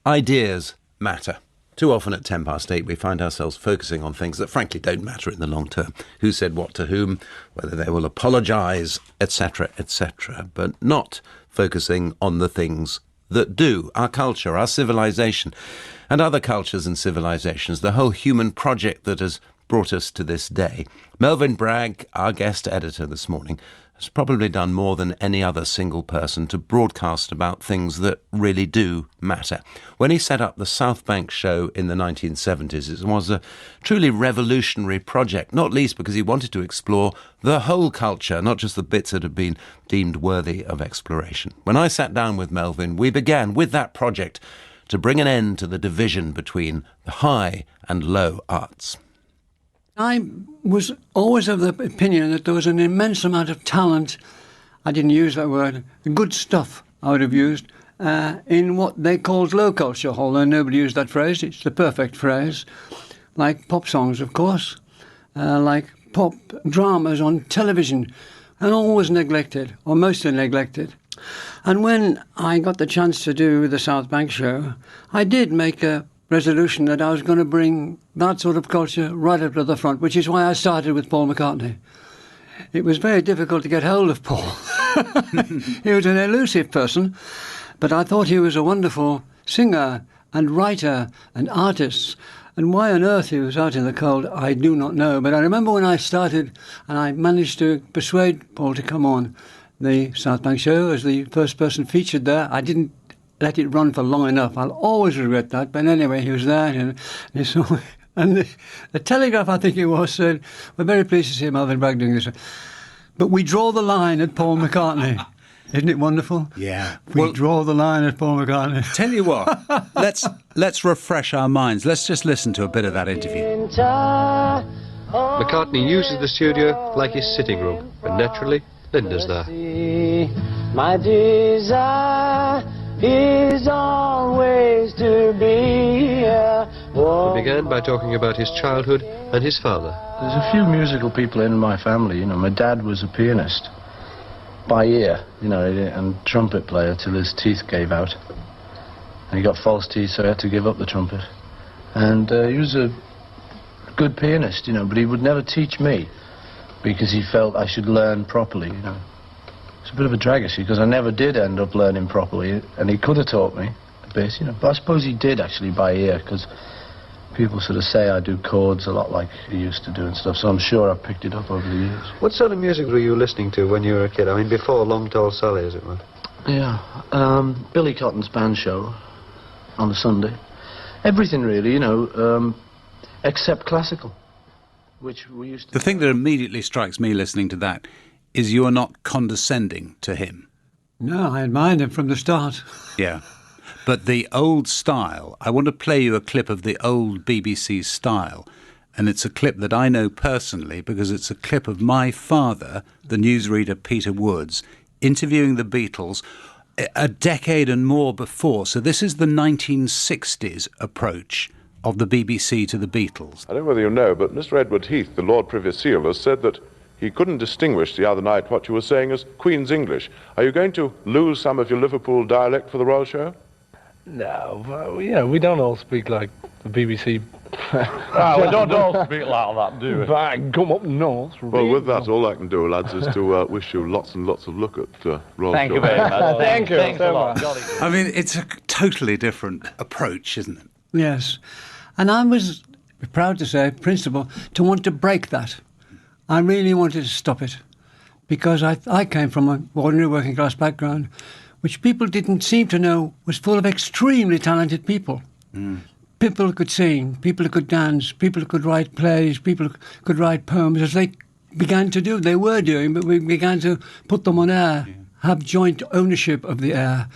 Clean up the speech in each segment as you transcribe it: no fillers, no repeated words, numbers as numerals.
Ideas matter. Too often at 8:10 we find ourselves focusing on things that frankly don't matter in the long term. Who said what to whom, whether they will apologise, etc., etc., but not focusing on the things that do. Our culture, our civilization, and other cultures and civilizations, the whole human project that has brought us to this day. Melvyn Bragg, our guest editor this morning, has probably done more than any other single person to broadcast about things that really do matter. When he set up the South Bank show in the 1970s, it was a truly revolutionary project, not least because he wanted to explore the whole culture, not just the bits that had been deemed worthy of exploration. When I sat down with Melvyn, we began with that project to bring an end to the division between the high and low arts. I was always of the opinion that there was an immense amount of talent, I didn't use that word, good stuff I would have used, in what they called low culture, although nobody used that phrase. It's the perfect phrase. Like pop songs, of course, like pop dramas on television, and always neglected, or mostly neglected. And when I got the chance to do the South Bank show, I did make a resolution that I was going to bring that sort of culture right up to the front, which is why I started with Paul McCartney. It was very difficult to get hold of Paul. He was an elusive person, but I thought he was a wonderful singer and writer and artist. And why on earth he was out in the cold, I do not know. But I remember when I started and I managed to persuade Paul to come on the South Bank show as the first person featured there. I didn't let it run for long enough. I'll always regret that. But anyway, he was there, and he saw me. And the Telegraph, I think it was, said, "We're very pleased to see Melvyn Bragg doing this. But we draw the line at Paul McCartney." Isn't it wonderful? Yeah. We draw the line at Paul McCartney. Tell you what, let's refresh our minds. Let's just listen to a bit of that interview. McCartney uses the studio like his sitting room, and naturally, Linda's there. My desire is always to be here. He began by talking about his childhood and his father. There's a few musical people in my family. You know, my dad was a pianist by ear, you know, and trumpet player till his teeth gave out. And he got false teeth, so he had to give up the trumpet. And he was a good pianist, you know, but he would never teach me because he felt I should learn properly, you know. It's a bit of a drag, actually, because I never did end up learning properly, and he could have taught me a bit, you know. But I suppose he did, actually, by ear, because people sort of say I do chords a lot like he used to do and stuff, so I'm sure I picked it up over the years. What sort of music were you listening to when you were a kid? I mean, before Long Tall Sally, as it were. Yeah, Billy Cotton's band show on a Sunday. Everything, really, you know, except classical, which we used to... The thing that immediately strikes me listening to that is you are not condescending to him. No, I admired him from the start. Yeah. But the old style, I want to play you a clip of the old BBC style, and it's a clip that I know personally because it's a clip of my father, the newsreader Peter Woods, interviewing the Beatles a decade and more before. So this is the 1960s approach of the BBC to the Beatles. I don't know whether you know, but Mr. Edward Heath, the Lord Privy Seal, has said that he couldn't distinguish the other night what you were saying as Queen's English. Are you going to lose some of your Liverpool dialect for the Royal Show? No, but, you know, we don't all speak like the BBC. We don't all speak like that, do we? But come up north. Well, with that, all I can do, lads, is to wish you lots and lots of luck at Royal Show. Thank you very much. Thank you. Thanks a lot. I mean, it's a totally different approach, isn't it? Yes. And I was proud to say, principle, to want to break that. I really wanted to stop it because I came from an ordinary working class background, which people didn't seem to know was full of extremely talented people. People who could sing, people who could dance, people who could write plays, people who could write poems, as they began to do. They were doing, but we began to put them on air, have joint ownership of the air.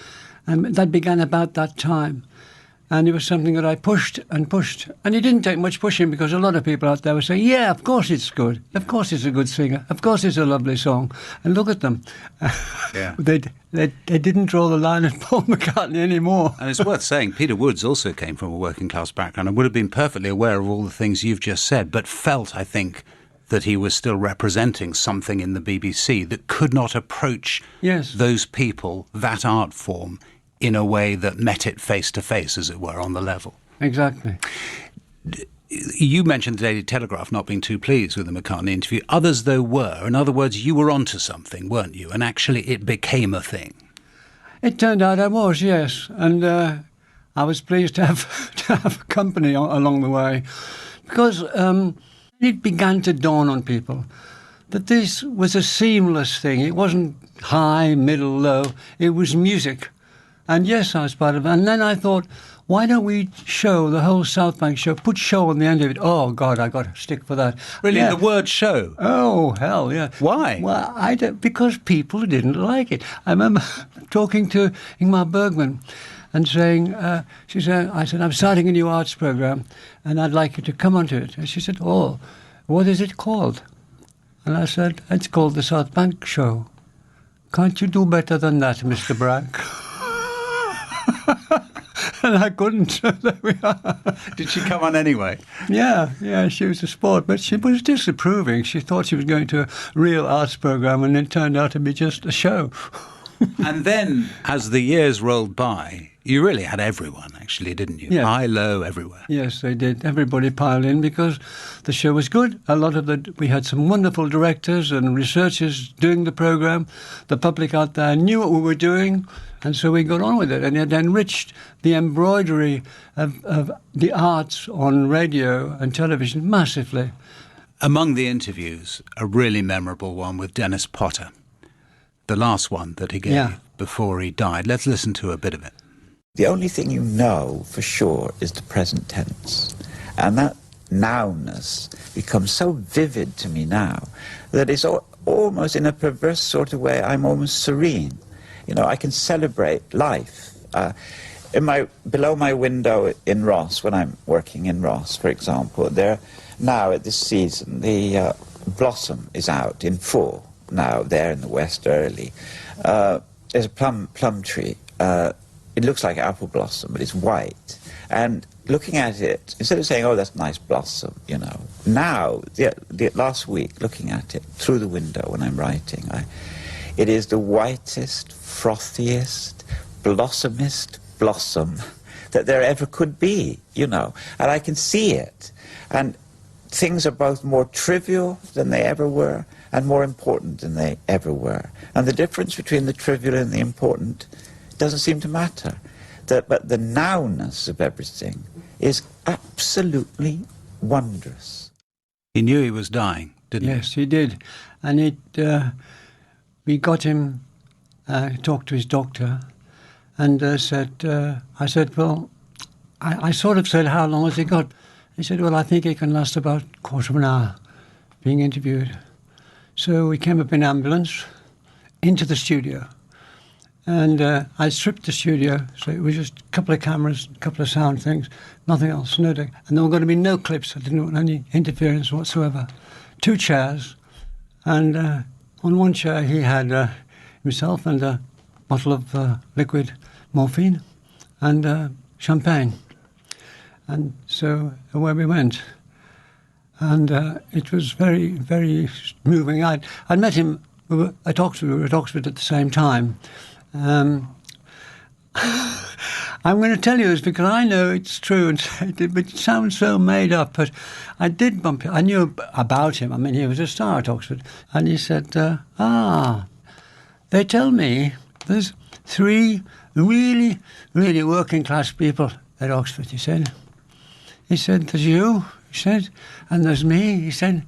And that began about that time. And it was something that I pushed and pushed. And it didn't take much pushing because a lot of people out there were saying, yeah, of course it's good. Of course it's a good singer. Of course it's a lovely song. And look at them. Yeah. They didn't draw the line at Paul McCartney anymore. And it's worth saying, Peter Woods also came from a working class background and would have been perfectly aware of all the things you've just said, but felt, I think, that he was still representing something in the BBC that could not approach those people, that art form, in a way that met it face to face, as it were, on the level. Exactly. You mentioned the Daily Telegraph not being too pleased with the McCartney interview. Others, though, were. In other words, you were onto something, weren't you? And actually it became a thing. It turned out I was, yes. And I was pleased to have company along the way, because it began to dawn on people that this was a seamless thing. It wasn't high, middle, low. It was music. And yes, I was part of it. And then I thought, why don't we show the whole South Bank show, put show on the end of it? Oh, God, I got to stick for that. Really? Yeah. The word show? Oh, hell, yeah. Why? Well, because people didn't like it. I remember talking to Ingmar Bergman and saying, I said, I'm starting a new arts program and I'd like you to come onto it. And she said, oh, what is it called? And I said, it's called the South Bank Show. Can't you do better than that, Mr. Bragg? And I couldn't, so there we are. Did she come on anyway? Yeah, she was a sport, but she was disapproving. She thought she was going to a real arts program, and it turned out to be just a show. And then, as the years rolled by, you really had everyone, actually, didn't you? Yeah. High, low, everywhere. Yes, they did. Everybody piled in because the show was good. We had some wonderful directors and researchers doing the program. The public out there knew what we were doing, and so we got on with it. And it enriched the embroidery of the arts on radio and television massively. Among the interviews, a really memorable one with Dennis Potter, the last one that he gave before he died. Let's listen to a bit of it. The only thing you know for sure is the present tense. And that nowness becomes so vivid to me now that it's almost in a perverse sort of way, I'm almost serene. You know, I can celebrate life. Below my window in Ross, when I'm working in Ross, for example, there now at this season, the blossom is out in full now, there in the west early. There's a plum tree. It looks like apple blossom, but it's white. And looking at it, instead of saying, oh, that's nice blossom, you know, now, the last week, looking at it through the window when I'm writing, it is the whitest, frothiest, blossomest blossom that there ever could be, you know. And I can see it. And things are both more trivial than they ever were and more important than they ever were. And the difference between the trivial and the important doesn't seem to matter. But the nowness of everything is absolutely wondrous. He knew he was dying, didn't he? Yes, he did. And we got him, talked to his doctor, and I said, well, I sort of said, how long has he got? He said, well, I think he can last about a quarter of an hour being interviewed. So we came up in ambulance into the studio. And I stripped the studio, so it was just a couple of cameras, a couple of sound things, nothing else, no deck. And there were going to be no clips. I didn't want any interference whatsoever. 2 chairs, and on one chair he had himself and a bottle of liquid morphine and champagne. And so away we went. And it was very, very moving. I'd met him at Oxford. We were at Oxford at the same time. I'm going to tell you this because I know it's true, but it sounds so made up. But I did bump him. I knew about him. I mean, he was a star at Oxford. And he said, they tell me there's 3 really, really working class people at Oxford, he said. He said, there's you, he said, and there's me. He said,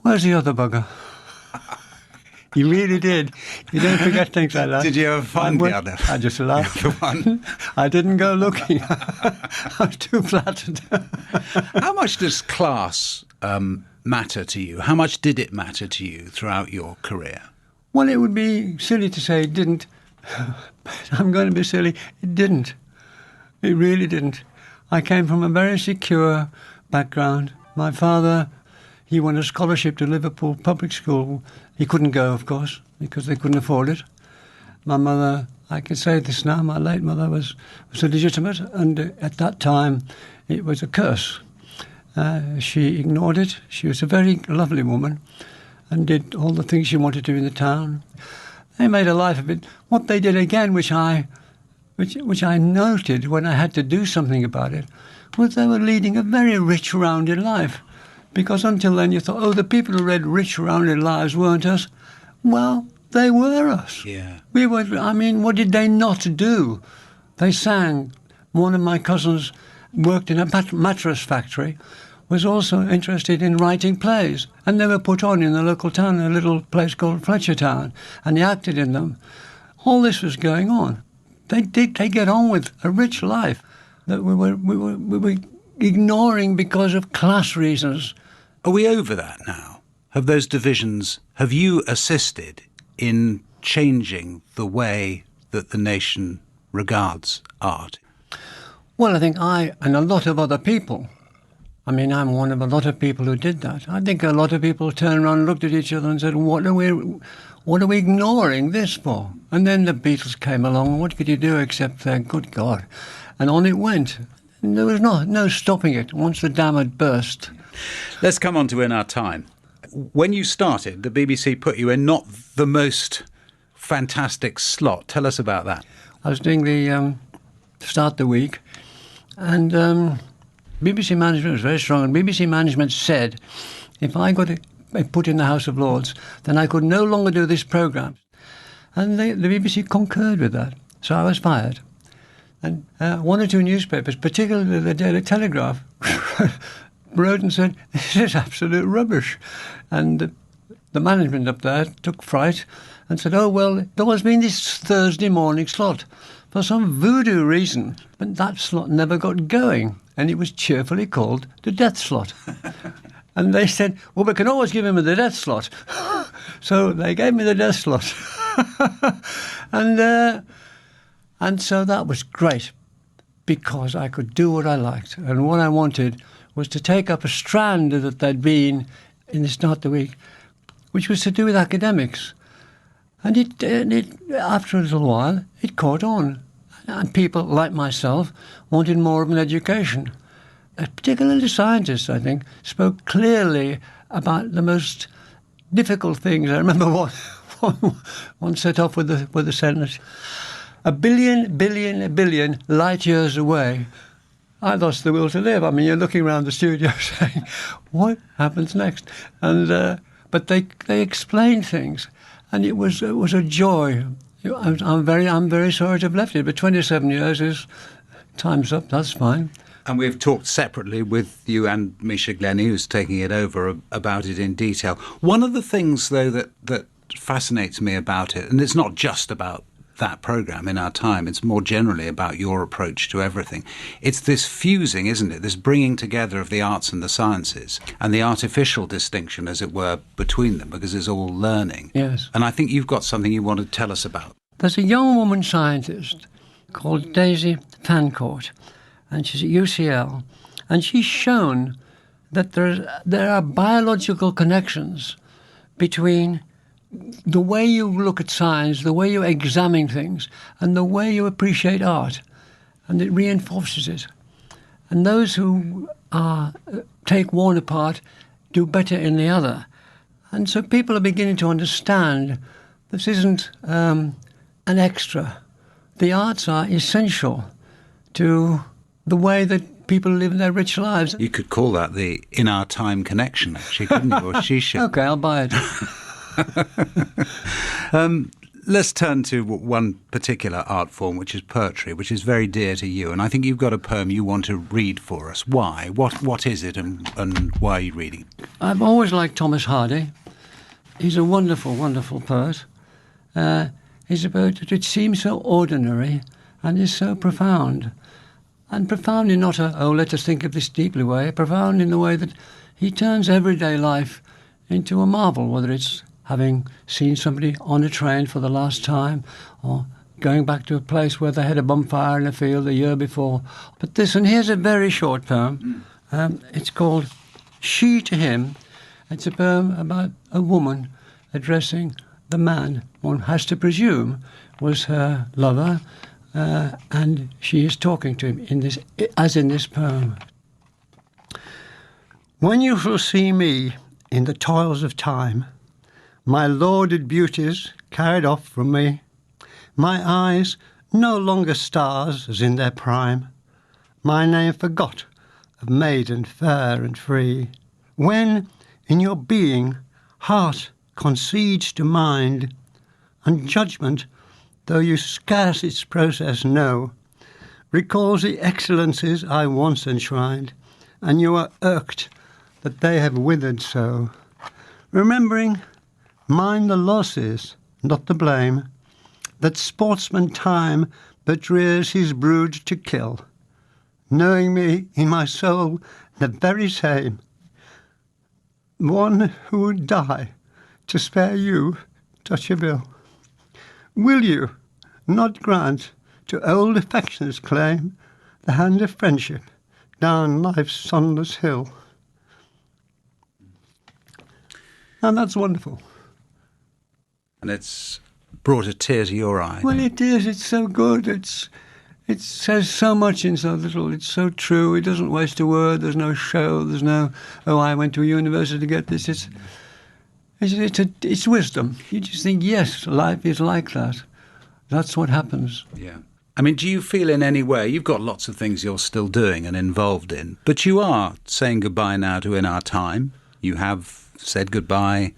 where's the other bugger? He really did. You don't forget things like that. Did you ever find the other? I just laughed. The one? I didn't go looking. I was too flattered. How much does class matter to you? How much did it matter to you throughout your career? Well, it would be silly to say it didn't. I'm going to be silly. It didn't. It really didn't. I came from a very secure background. My father, he won a scholarship to Liverpool Public School. He couldn't go, of course, because they couldn't afford it. My mother, I can say this now, my late mother was illegitimate, and at that time it was a curse. She ignored it. She was a very lovely woman and did all the things she wanted to in the town. They made a life of it. What they did again, which I which I noted when I had to do something about it, was they were leading a very rich, rounded life. Because until then you thought, oh, the people who led rich, rounded lives weren't us. Well, they were us. Yeah. We were. I mean, what did they not do? They sang. One of my cousins worked in a mattress factory, was also interested in writing plays, and they were put on in the local town, a little place called Fletchertown, and he acted in them. All this was going on. They get on with a rich life that we were ignoring because of class reasons. Are we over that now? Have those divisions, have you assisted in changing the way that the nation regards art? Well, I think I and a lot of other people, I mean, I'm one of a lot of people who did that. I think a lot of people turned around and looked at each other and said, what are we ignoring this for? And then the Beatles came along. What could you do except thank good God? And on it went. And there was no stopping it once the dam had burst. Let's come on to In Our Time. When you started, the BBC put you in not the most fantastic slot. Tell us about that. I was doing the start the week, and BBC management was very strong, and BBC management said if I got put in the House of Lords, then I could no longer do this programme. And the BBC concurred with that, so I was fired. And one or two newspapers, particularly the Daily Telegraph, wrote and said, this is absolute rubbish. And the management up there took fright and said, oh, well, there has been this Thursday morning slot. For some voodoo reason, but that slot never got going, and it was cheerfully called the death slot. And they said, well, we can always give him the death slot. So they gave me the death slot. And so that was great, because I could do what I liked. And what I wanted was to take up a strand that there'd been in the start of the week, which was to do with academics. And it after a little while, it caught on. And people like myself wanted more of an education. Particularly scientists, I think, spoke clearly about the most difficult things. I remember one set off with the sentence, 1 billion light years away. I lost the will to live. I mean, you're looking around the studio saying, what happens next? And but they explained things, and it was a joy. I'm very sorry to have left it, but 27 years is time's up. That's fine. And we've talked separately with you and Misha Glennie, who's taking it over, about it in detail. One of the things, though, that fascinates me about it, and it's not just about that programme In Our Time, it's more generally about your approach to everything. It's this fusing, isn't it? This bringing together of the arts and the sciences, and the artificial distinction, as it were, between them, because it's all learning. Yes. And I think you've got something you want to tell us about. There's a young woman scientist called Daisy Fancourt, and she's at UCL, and she's shown that there are biological connections between the way you look at science, the way you examine things, and the way you appreciate art, and it reinforces it. And those who take one apart do better in the other. And so people are beginning to understand this isn't an extra. The arts are essential to the way that people live their rich lives. You could call that the In Our Time connection, actually, couldn't you? Or Shisha. Okay, I'll buy it. Let's turn to one particular art form, which is poetry, which is very dear to you. And I think you've got a poem you want to read for us. Why? What is it, and why are you reading it? I've always liked Thomas Hardy. He's a wonderful, wonderful poet. He's a poet which seems so ordinary and is so profound. And profound in not let us think of this deeply way, profound in the way that he turns everyday life into a marvel, whether it's having seen somebody on a train for the last time, or going back to a place where they had a bonfire in a field the year before. But and here's a very short poem. It's called She to Him. It's a poem about a woman addressing the man one has to presume was her lover, and she is talking to him as in this poem. When you shall see me in the toils of time, my lauded beauties carried off from me, my eyes no longer stars as in their prime, my name forgot of maiden fair and free, when in your being heart concedes to mind, and judgment, though you scarce its process know, recalls the excellencies I once enshrined, and you are irked that they have withered so. Remembering, mind the losses, not the blame, that sportsman time but rears his brood to kill, knowing me in my soul the very same, one who would die to spare you such a bill. Will you not grant to old affection's claim the hand of friendship down life's sunless hill? And that's wonderful. And it's brought a tear to your eye. Well, it is. It's so good. It says so much in so little. It's so true. It doesn't waste a word. There's no show. There's no, oh, I went to a university to get this. It's wisdom. You just think, yes, life is like that. That's what happens. Yeah. I mean, do you feel in any way, you've got lots of things you're still doing and involved in, but you are saying goodbye now to In Our Time. You have said goodbye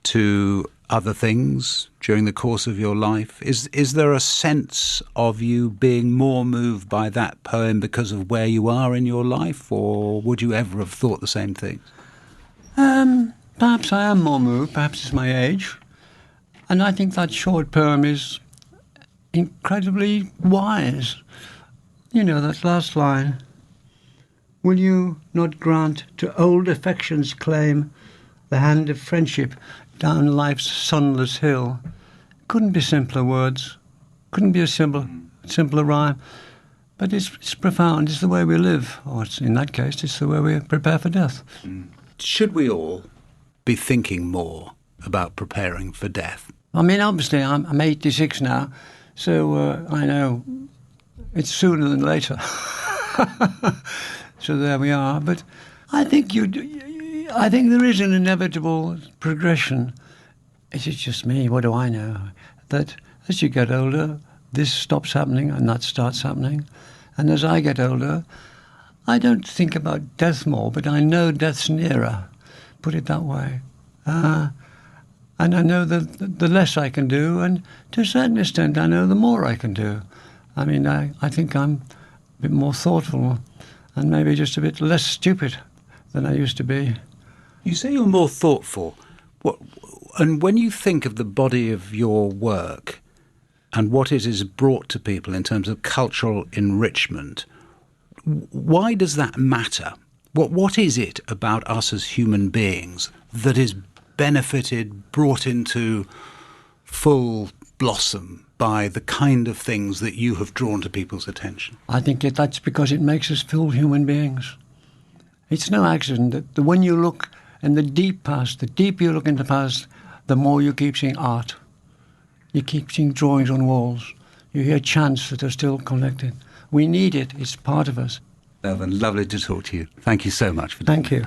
to other things during the course of your life. Is there a sense of you being more moved by that poem because of where you are in your life, or would you ever have thought the same thing? Perhaps I am more moved. Perhaps it's my age. And I think that short poem is incredibly wise. You know, that last line. Will you not grant to old affection's claim the hand of friendship down life's sunless hill? Couldn't be simpler words. Couldn't be a simpler rhyme. But it's profound. It's the way we live. Or in that case, it's the way we prepare for death. Should we all be thinking more about preparing for death? I mean, obviously, I'm 86 now, so I know it's sooner than later. So there we are. But I think there is an inevitable progression. It's just me. What do I know? That as you get older, this stops happening and that starts happening. And as I get older, I don't think about death more, but I know death's nearer. Put it that way. And I know that the less I can do, and to a certain extent, I know the more I can do. I mean, I think I'm a bit more thoughtful and maybe just a bit less stupid than I used to be. You say you're more thoughtful. And when you think of the body of your work and what it has brought to people in terms of cultural enrichment, why does that matter? What is it about us as human beings that is benefited, brought into full blossom by the kind of things that you have drawn to people's attention? I think that's because it makes us full human beings. It's no accident that when you look in the deep past, the deeper you look into the past, the more you keep seeing art. You keep seeing drawings on walls. You hear chants that are still collected. We need it. It's part of us. Melvyn, lovely to talk to you. Thank you so much for Thank you.